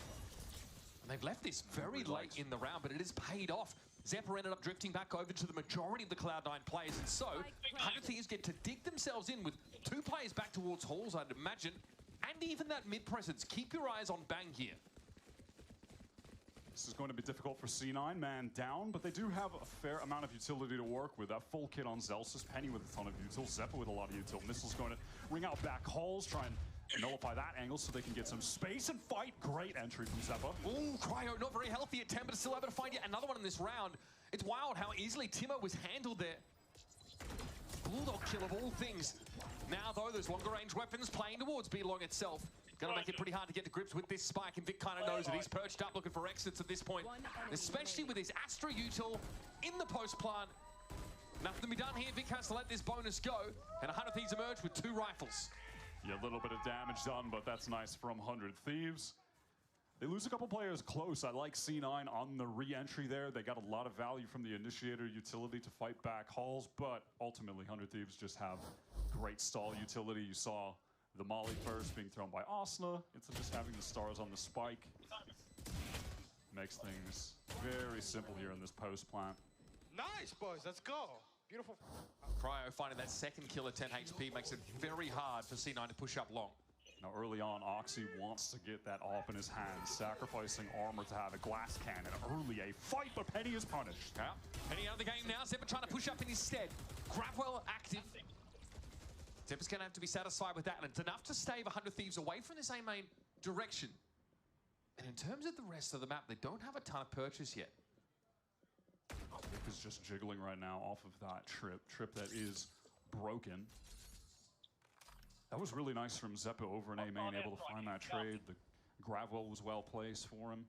And they've left this very late in the round, but it has paid off. Zeppa ended up drifting back over to the majority of the Cloud9 players, and so 100 Thieves get to dig themselves in with 2 players back towards Halls, I'd imagine, and even that mid presence. Keep your eyes on Bang here. This is going to be difficult for C9, man down, but they do have a fair amount of utility to work with. That full kit on Zelsis, Penny with a ton of util, Zeppa with a lot of util. Missile's going to ring out back Halls, try and nullify that angle so they can get some space and fight. Great entry from Zeppa. Ooh, Cryo not very healthy at 10, but still able to find yet another one in this round. It's wild how easily Timo was handled there. Bulldog kill of all things. Now, though, those longer range weapons playing towards B-Long itself. Gonna make it pretty hard to get to grips with this spike, and Vic kind of knows it. He's perched up looking for exits at this point, especially with his Astra util in the post plant. Nothing to be done here. Vic has to let this bonus go, and 100 Thieves emerge with 2 rifles. Yeah, a little bit of damage done, but that's nice from 100 Thieves. They lose a couple players close. I like C9 on the re-entry there. They got a lot of value from the initiator utility to fight back hauls, but ultimately 100 Thieves just have great stall utility. You saw the molly first being thrown by Osna instead of just having the stars on the spike. Makes things very simple here in this post plant. Nice, boys. Let's go. Beautiful. Cryo finding that second kill at 10 HP makes it very hard for C9 to push up long. Now early on, Oxy wants to get that off in his hands, sacrificing armor to have a glass cannon. Early a fight, but Penny is punished. Yeah. Penny out of the game now. Zeppa trying to push up in his stead. Gravwell active. Zeppa's going to have to be satisfied with that, and it's enough to stave 100 Thieves away from this A main direction. And in terms of the rest of the map, they don't have a ton of purchase yet. Vic is just jiggling right now off of that trip that is broken. That was really nice from Zeppa over in A main, able to find that trade. The Gravwell was well placed for him.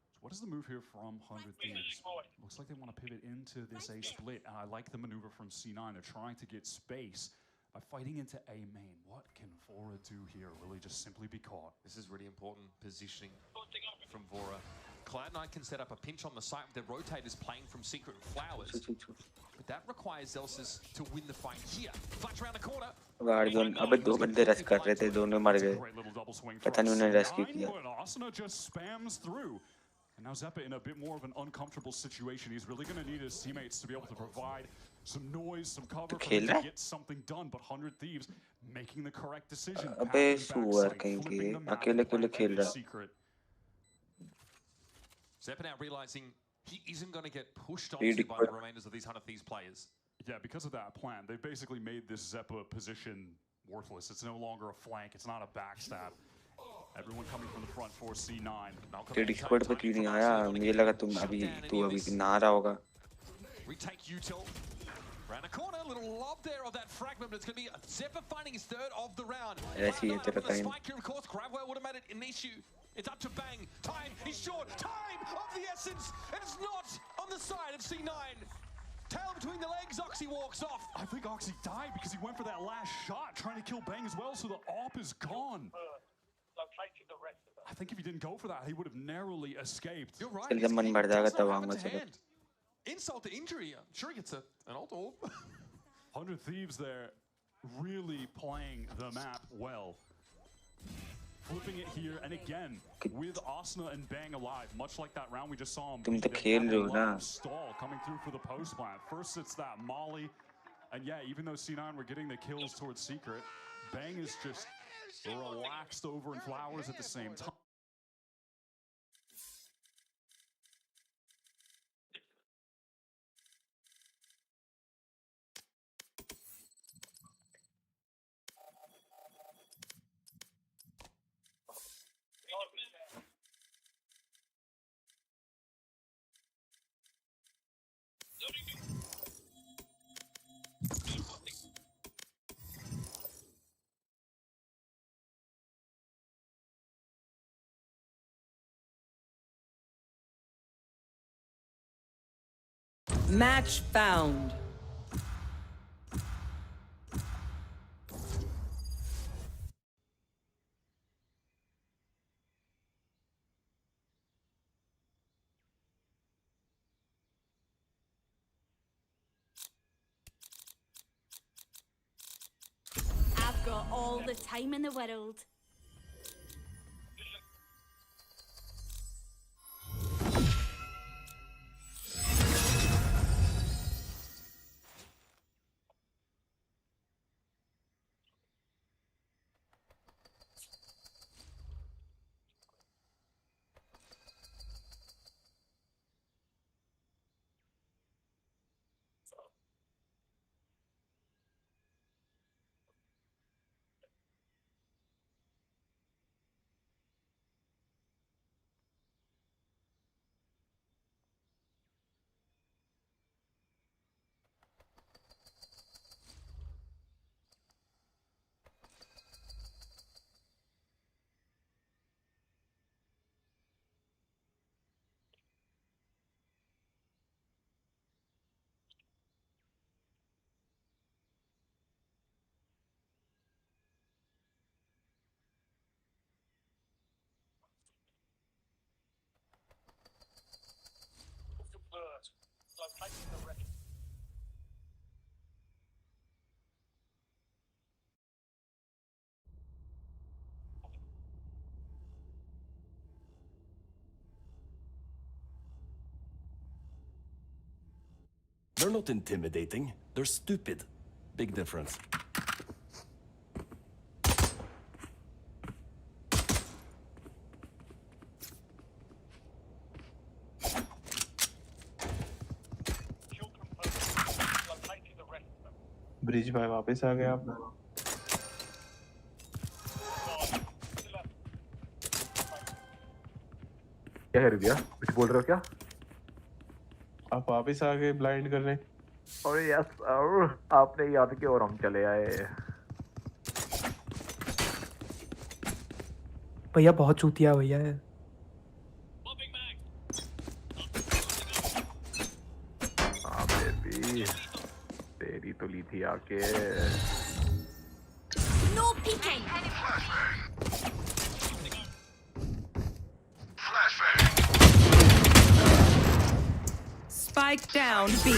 So what is the move here from 100 Thieves? Looks like they want to pivot into this A split, and I like the maneuver from C9. They're trying to get space by fighting into A main. What can Vora do here? Really just simply be caught. This is really important positioning from Vora. Cloud9 can set up a pinch on the site with their rotators playing from Secret Flowers. But that requires Zelsis to win the fight here. Flash around the corner. Guardian अबे 2 बंदे rush कर रहे थे, दोनों मर गए. पता नहीं उन्होंने रेस्क्यू किया. Asuna just spams through. And now Zeppa in a bit more of an uncomfortable situation. He's really going to need his teammates to be able to provide some noise, some cover for him to get something done. But 100 Thieves making the correct decision. अबे सुअर कहीं के अकेले खेल रहा. Zeppa now realizing he isn't going to get pushed onto by the remainders of these 100 Thieves players. Yeah, because of that plan, they basically made this Zeppa position worthless. It's no longer a flank. It's not a backstab. Everyone coming from the front for C9. तेरे Discord पे क्यों नहीं आया? मुझे लगा तू अभी नहा रहा होगा. Retake util. Around the corner, a little lob there of that fragment, but it's going to be Zeppa finding his third of the round. ऐसी है तेरा time. Spike here, of course, Gravwell would have made it an issue. It's up to Bang. Time is short. Time of the essence. And it's not on the side of C9. Tail between the legs, Oxy walks off. I think Oxy died because he went for that last shot, trying to kill Bang as well, so the AWP is gone. I think if he didn't go for that, he would have narrowly escaped. You're right. जब मन बढ़ जाएगा तब आऊँगा चलो. Insult to injury. I'm sure he gets an ult orb. 100 Thieves there, really playing the map well. Flipping it here, and again, with Osna and Bang alive, much like that round we just saw him. Stall coming through for the post plant. First it's that Molly, and yeah, even though C9 were getting the kills towards Secret, Bang is just relaxed over in Flowers at the same time. Match found. I've got all the time in the world. They're not intimidating, they're stupid. Big difference. Bridge भाई वापस आ गए आप क्या कर दिया कुछ बोल रहे हो क्या आप वापस आ गए ब्लाइंड करने अरे यस आपने याद किया और हम चले आए भैया बहुत चूतिया भैया है हाँ बेबी तेरी तो ली थी आके No peeking. Spike down B.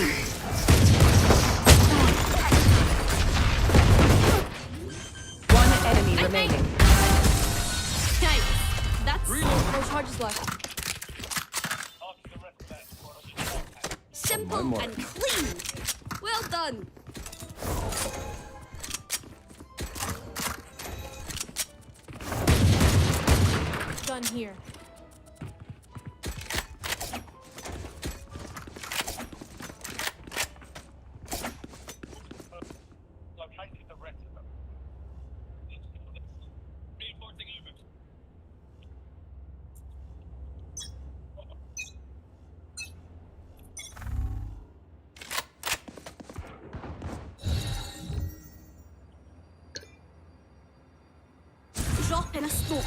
One enemy remaining. Guys, that's no charges left. Simple and clean. Well done. Done here. Drop in a smoke.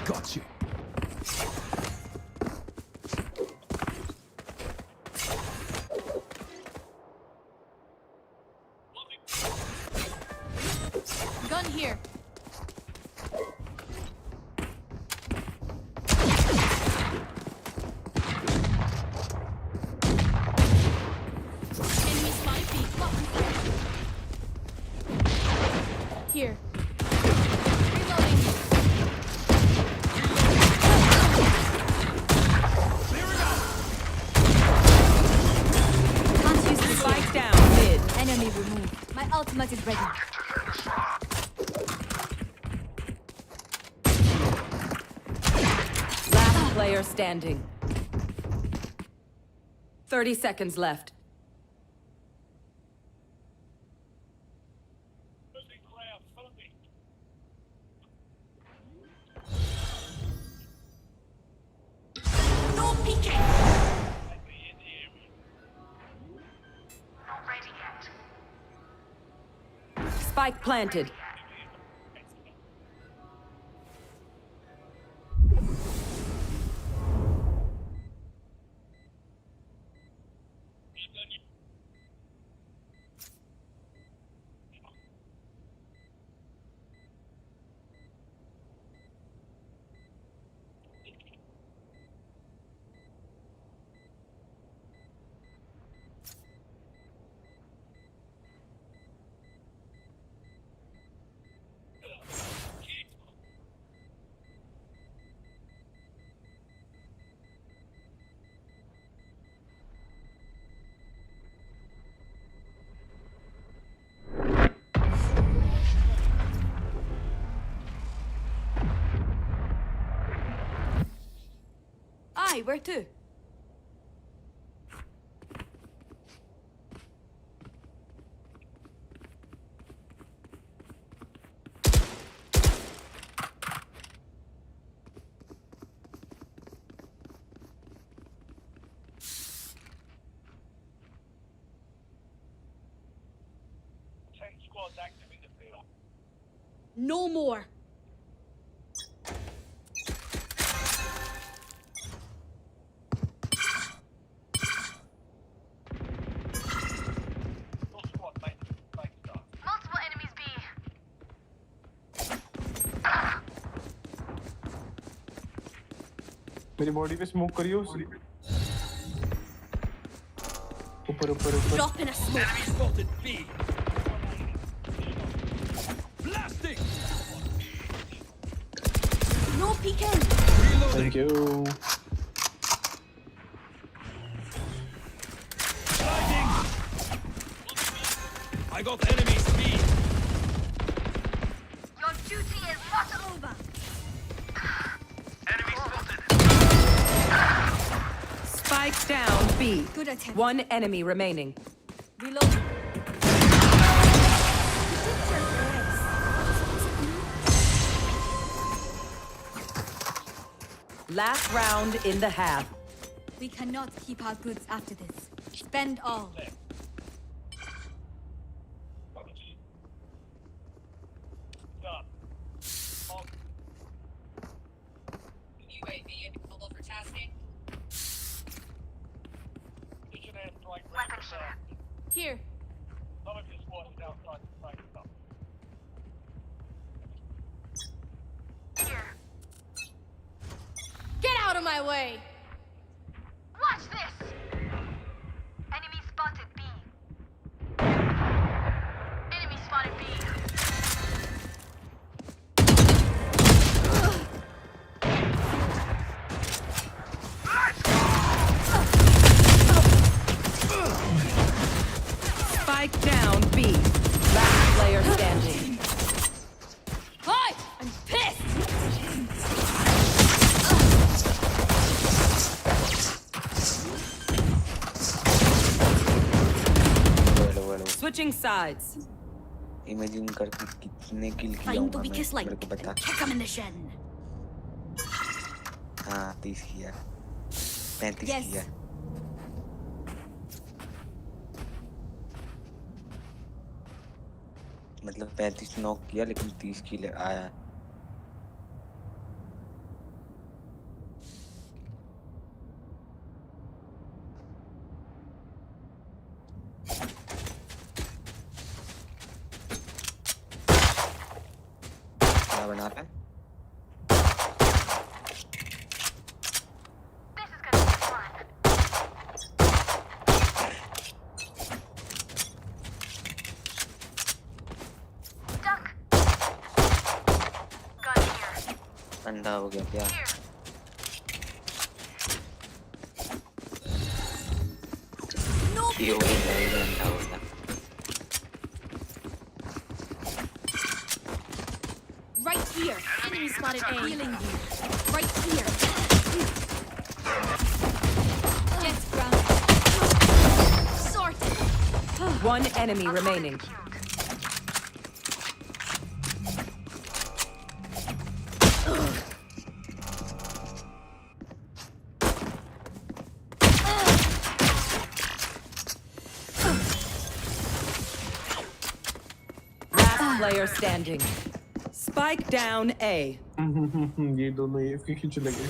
Got you. Gun here. Enemy spy peek. Here. Reloading. Can't use this Spike down mid. Enemy removed. My ultimate is ready. Last player standing. 30 seconds left. No peeking. Spike planted. Aye, where to? No more. Multiple enemies B. मेरी body पे smoke करियो ऊपर ऊपर ऊपर Drop in a smoke. Enemy spotted B. Blasting. No peeking. Thank you Sliding. I got enemy speed. Your duty is not over. Enemy spotted. Spike down B. Good attempt. One enemy remaining. Reload. Last round in the half. We cannot keep our goods after this. Spend all. UAV available for tasking. Here. Get out of my way! Watch this! Enemy spotted B. Enemy spotted B. Spike down B. Last player standing. Hi! I'm pissed! Switching sides. Imagine करके कितने किल किया Find हूँ the मैं weakest link मेरे को बता and kick him in the shin. हाँ 30 किया 35 Yes. किया मतलब 35 नॉक किया लेकिन 30 किल आया क्या बना रहा है अंधा हो गया क्या ये हो गया अंधा हो गया Right here. Enemy spotted A. Healing you. Right here. Jets ground. Sorted. One enemy remaining. Last player standing. Spike down A. ये दोनों ये इसके खींच लगे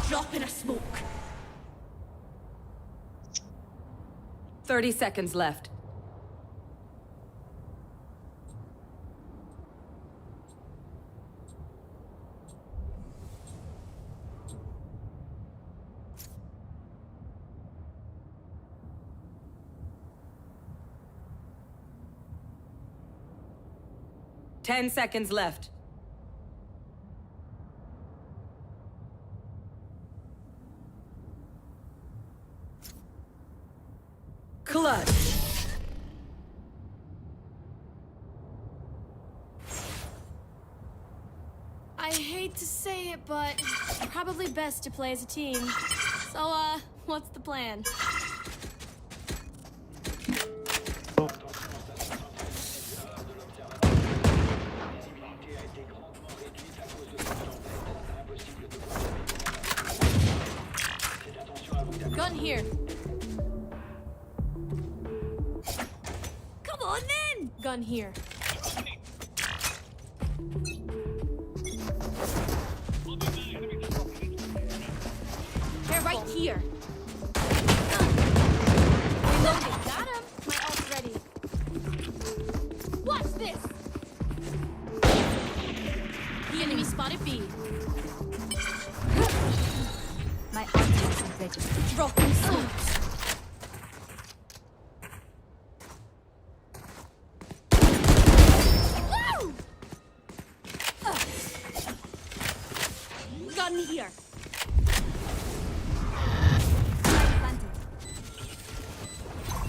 Drop in a smoke. 30 seconds left. Ten seconds left. Clutch. I hate to say it, but probably best to play as a team. So, what's the plan? Gun here. Come on then! Gun here. They're right here. Reloading. Got him. My ult's ready. Watch this. The enemy spotted B. My ultimate is ready. Dropping smokes. Gun here.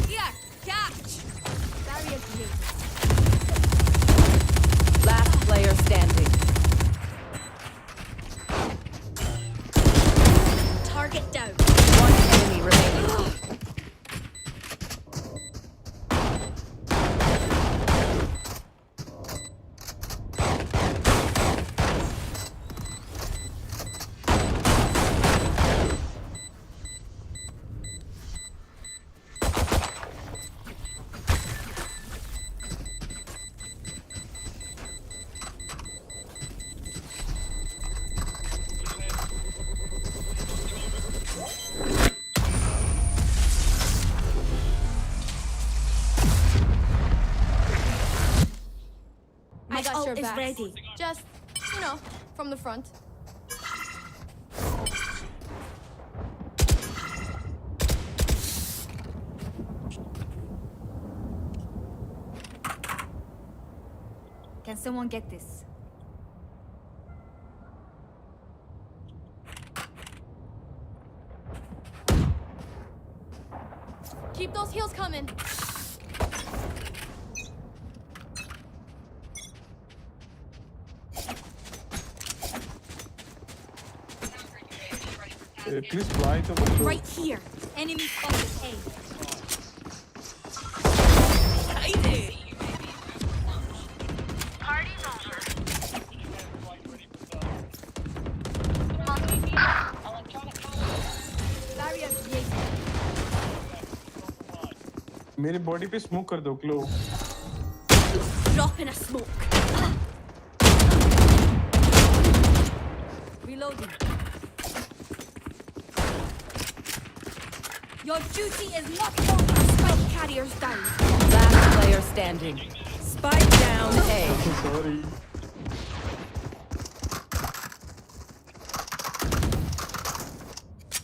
Here, catch. Barrier created. Last player standing. Target down. One enemy remaining. My got ult your is back. ready. Just, from the front. Can someone get this? Keep those heels coming. Please fly to the Right here. Enemy spotted A. Party's over. Barrier created. मेरी body पे smoke कर दो क्लो Drop in a smoke. Reloading. Your duty is not over. Spike carriers down. Last player standing. Spike down A. Sorry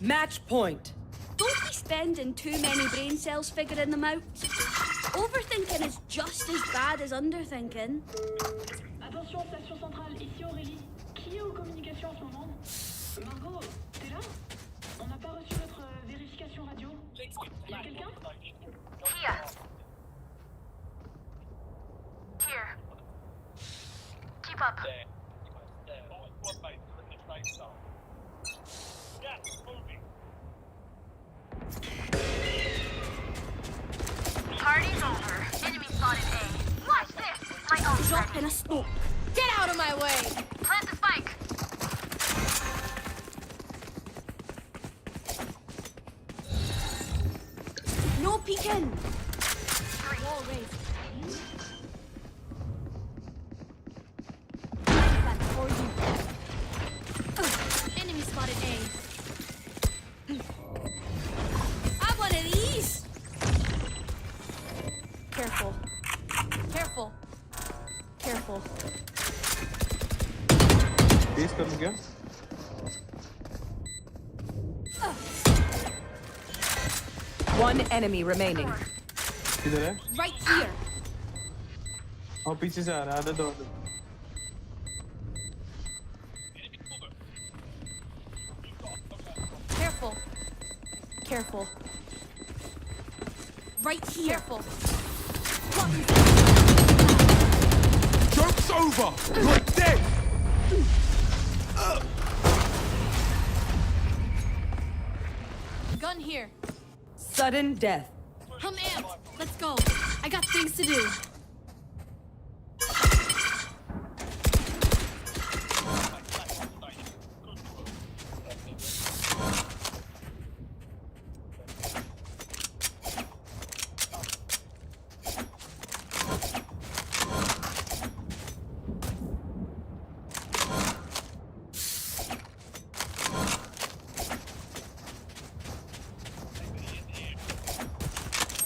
Match point. Don't be spending too many brain cells figuring them out. Overthinking is just as bad as underthinking. Attention, station centrale, ici Aurélie. Qui est aux communications en ce moment? Margot, t'es là? On n'a pas reçu votre vérification radio. Y'a quelqu'un? Here. Here. Keep up. Party's over. Enemy spotted A. Watch this. My ult's Drop ready. in a smoke. Get out of my way! Plant the spike. No peeking. Wall raised. That for you. Enemy spotted A. Have one of these. Careful. Careful. Careful. तेज कर दूं क्या One enemy remaining. किधर है Right here. और पीछे से आ रहा है आधा दो Careful. Careful. Right here. Careful. Joke's over! You're dead! Gun here. Sudden death. I'm amped. Let's go. I got things to do.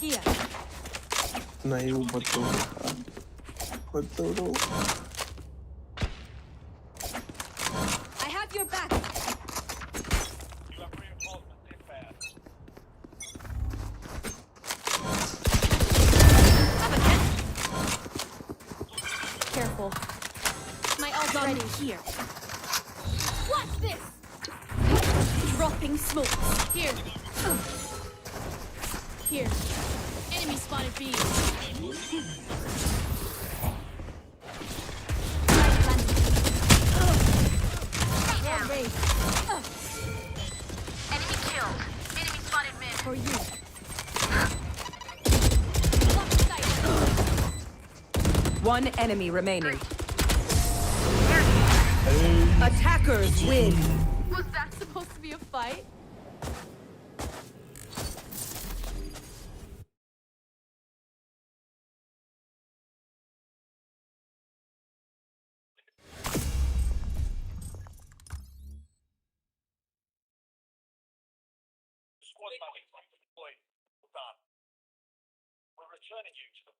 Here. नहीं वो बतौरो I have your back. Careful. My ult's ready. Here. Watch this! Dropping smoke. Here. Here. Enemy spotted B. Well raised. Enemy killed. Enemy spotted mid. For you. One enemy remaining. Attackers win. Was that supposed to be a fight? We're returning you to the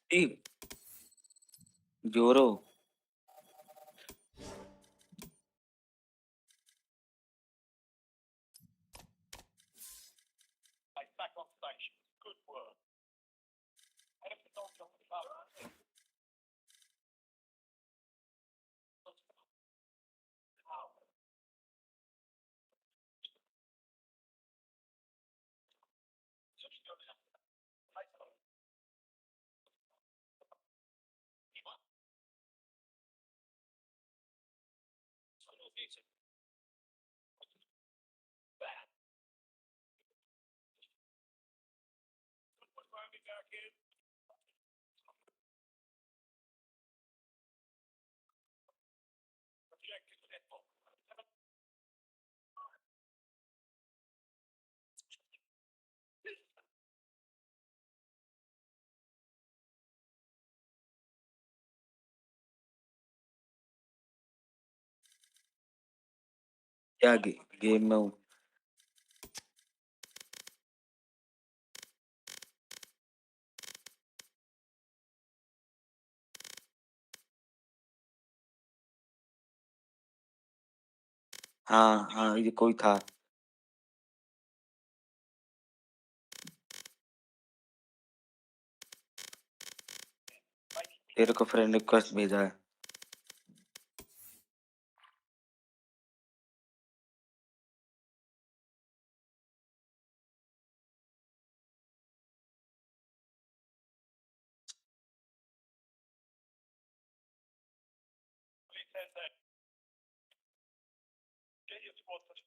Steve, Joro. back on station. Good work. क्या game में हूँ हाँ हाँ ये कोई था तेरे को फ्रेंड रिक्वेस्ट भेजा है Get your squad to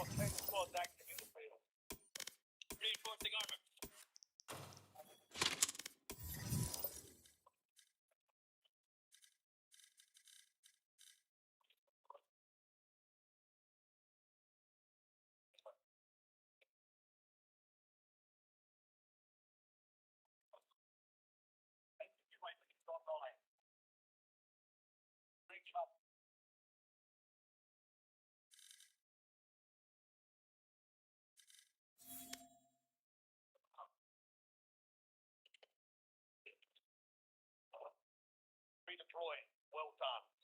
got 10 squads active in the field. Reinforcing armor. Redeploying. Well done.